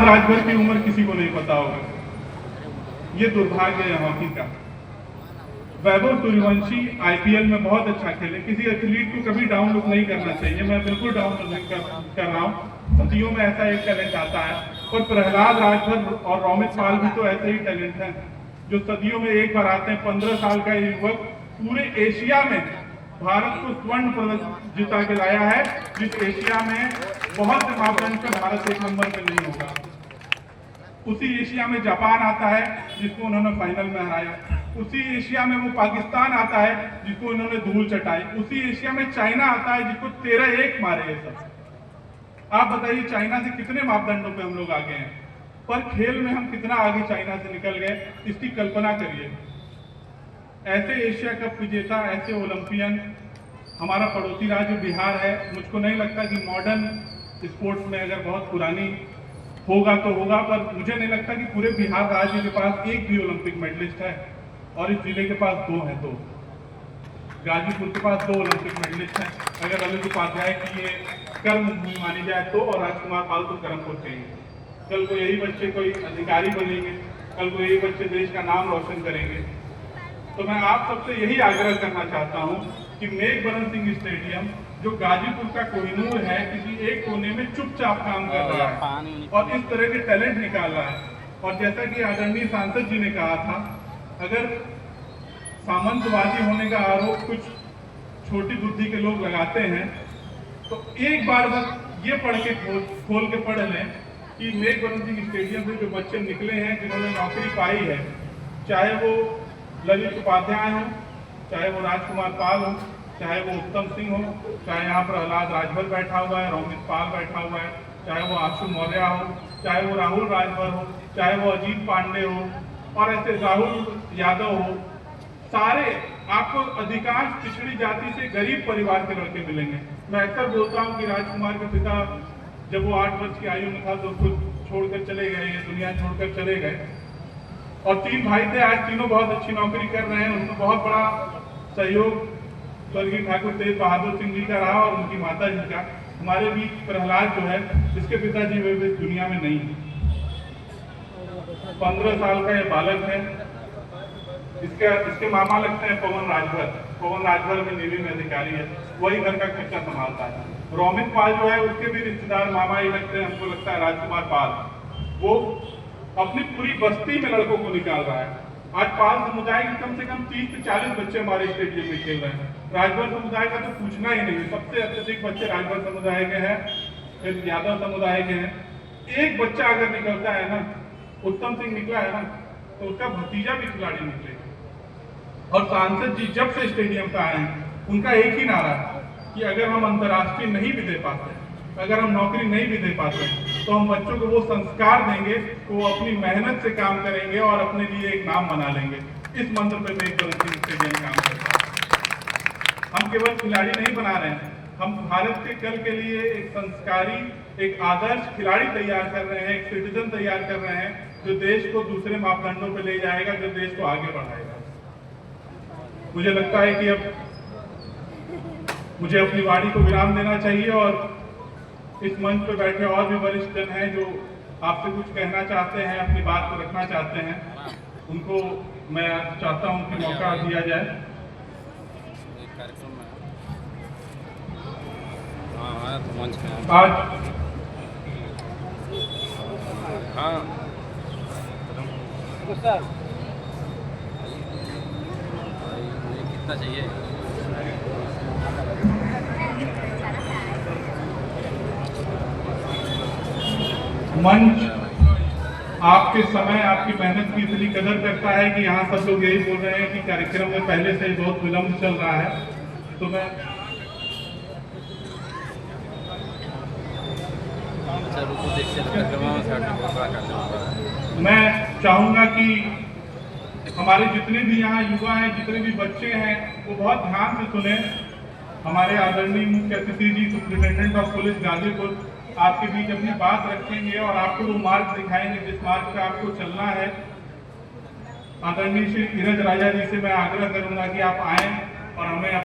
राजभर की उम्र किसी को नहीं पता होगा। ये दुर्भाग्य है हॉकी का। वैभव सूर्यवंशी आईपीएल में बहुत अच्छा खेले, किसी एथलीट को कभी डाउन लुक नहीं करना चाहिए, मैं बिल्कुल डाउन लुक नहीं कर रहा हूँ। सदियों में ऐसा एक टैलेंट आता है, और प्रहलाद राजभर और रोमित पाल भी तो ऐसे ही टैलेंट हैं जो सदियों में एक बार आते हैं। 15 साल का युवक पूरे एशिया में भारत को स्वर्ण पदक जिता के लाया है, जिस एशिया में बहुत से मापदंड पर भारत एक नंबर पे नहीं होगा। उसी एशिया में जापान आता है जिसको उन्होंने फाइनल में हराया। उसी एशिया में वो पाकिस्तान आता है जिसको उन्होंने धूल चटाई। उसी एशिया में चाइना आता है जिसको 13-1 मारे ये सब। आप बताइए चाइना से कितने मापदंडों पे हम लोग आगे हैं, पर खेल में हम कितना आगे चाइना से निकल गए, इसकी कल्पना करिए। ऐसे एशिया कप विजेता, ऐसे ओलंपियन हमारा पड़ोसी राज्य बिहार है। मुझको नहीं लगता कि मॉडर्न स्पोर्ट्स में अगर बहुत पुरानी होगा तो होगा, पर मुझे नहीं लगता कि पूरे बिहार राज्य के पास एक भी ओलंपिक मेडलिस्ट है, और इस जिले के पास 2 हैं। तो गाजीपुर के पास 2 ओलंपिक मेडलिस्ट हैं। अगर ललित उपाध्याय की ये कर्म भूमि मानी जाए तो, और राजकुमार पाल तो कर्मपुर के हैं। कल को यही बच्चे कोई अधिकारी बनेंगे, कल को यही बच्चे देश का नाम रोशन करेंगे। तो मैं आप सबसे यही आग्रह करना चाहता हूं कि मेघवरण सिंह स्टेडियम, जो गाजीपुर का कोहिनूर है, किसी एक कोने में चुपचाप काम कर रहा है और इस तरह के टैलेंट निकाल रहा है। और जैसा कि आदरणीय सांसद जी ने कहा था, अगर सामंतवादी होने का आरोप कुछ छोटी बुद्धि के लोग लगाते हैं, तो एक बार बस ये पढ़ के खोल के पढ़ लें कि मेघवरण सिंह स्टेडियम से जो बच्चे निकले हैं, जिन्होंने नौकरी पाई है, चाहे वो ललित उपाध्याय हो, चाहे वो राजकुमार पाल हो, चाहे वो उत्तम सिंह हो, चाहे यहाँ प्रहलाद राजभर बैठा हुआ है, रोमित पाल बैठा हुआ है, चाहे वो आशु मौर्य हो, चाहे वो राहुल राजभर हो, चाहे वो अजीत पांडे हो, और ऐसे राहुल यादव हो, सारे आपको अधिकांश पिछड़ी जाति से गरीब परिवार के लड़के मिलेंगे। मैं अक्सर बोलता हूँ कि राजकुमार के पिता जब वो 8 वर्ष की आयु में था तो खुद छोड़कर चले गए, ये दुनिया छोड़कर चले गए, और 3 भाई थे। आज तीनों बहुत अच्छी नौकरी कर रहे हैं। उनको बहुत बड़ा सहयोग स्वर्गीय ठाकुर तेज बहादुर सिंह जी का रहा, और उनकी माता जी का। हमारे बीच प्रहलाद जो है, इसके पिताजी वे दुनिया में नहीं। 15 साल का ये बालक है। इसके मामा लगते हैं पवन राजभर। पवन राजभर में नेवी में अधिकारी है, वही घर का खर्चा संभालता है। रोमित पाल जो है, उसके भी रिश्तेदार मामा ही लगते हैं, हमको लगता है राजकुमार पाल। वो अपनी पूरी बस्ती में लड़कों को निकाल रहा है। आज पाल समुदाय के कम से कम 30 से 40 बच्चे हमारे स्टेडियम में खेल रहे हैं। राजभर समुदाय का तो पूछना ही नहीं, सबसे अत्यधिक बच्चे राजभर समुदाय के हैं, फिर यादव समुदाय के हैं। एक बच्चा अगर निकलता है ना, उत्तम सिंह निकला है ना, तो उसका भतीजा भी खिलाड़ी निकलेगा। और सांसद जी जब से स्टेडियम पे आए हैं, उनका एक ही नारा है कि अगर हम अंतर्राष्ट्रीय नहीं भी दे पाते, अगर हम नौकरी नहीं भी दे पाते, तो हम बच्चों को वो संस्कार देंगे, वो अपनी मेहनत से काम करेंगे और अपने लिए एक नाम बना लेंगे। इस मंत्र पे मेघवरण सिंह स्टेडियम काम करता है। हम केवल खिलाड़ी नहीं बना रहे हैं, हम भारत के कल के लिए एक संस्कारी, एक आदर्श खिलाड़ी तैयार कर रहे हैं, एक सिटीजन तैयार कर रहे हैं, जो देश को दूसरे मापदंडों पे ले जाएगा, जो देश को आगे बढ़ाएगा। मुझे लगता है कि अब मुझे अपनी वाणी को विराम देना चाहिए, और इस मंच पर बैठे और भी वरिष्ठ जन हैं जो आपसे कुछ कहना चाहते हैं, अपनी बात को रखना चाहते हैं, उनको मैं चाहता हूं कि मौका दिया जाए। आज कितना चाहिए? मंच आपके समय, आपकी मेहनत की इतनी कदर करता है कि यहाँ सब लोग यही बोल रहे हैं कि कार्यक्रम में पहले से ही बहुत विलंब चल रहा है। तो मैं चाहूँगा कि हमारे जितने भी यहाँ युवा हैं, जितने भी बच्चे हैं, वो बहुत ध्यान से सुने। हमारे आदरणीय मुख्य अतिथि जी, सुप्रिंटेंडेंट ऑफ पुलिस गाजीपुर, आपके बीच अपनी बात रखेंगे और आपको वो मार्ग दिखाएंगे जिस मार्ग पे आपको चलना है। आदरणीय श्री धीरज राजा जी से मैं आग्रह करूंगा कि आप आएं और हमें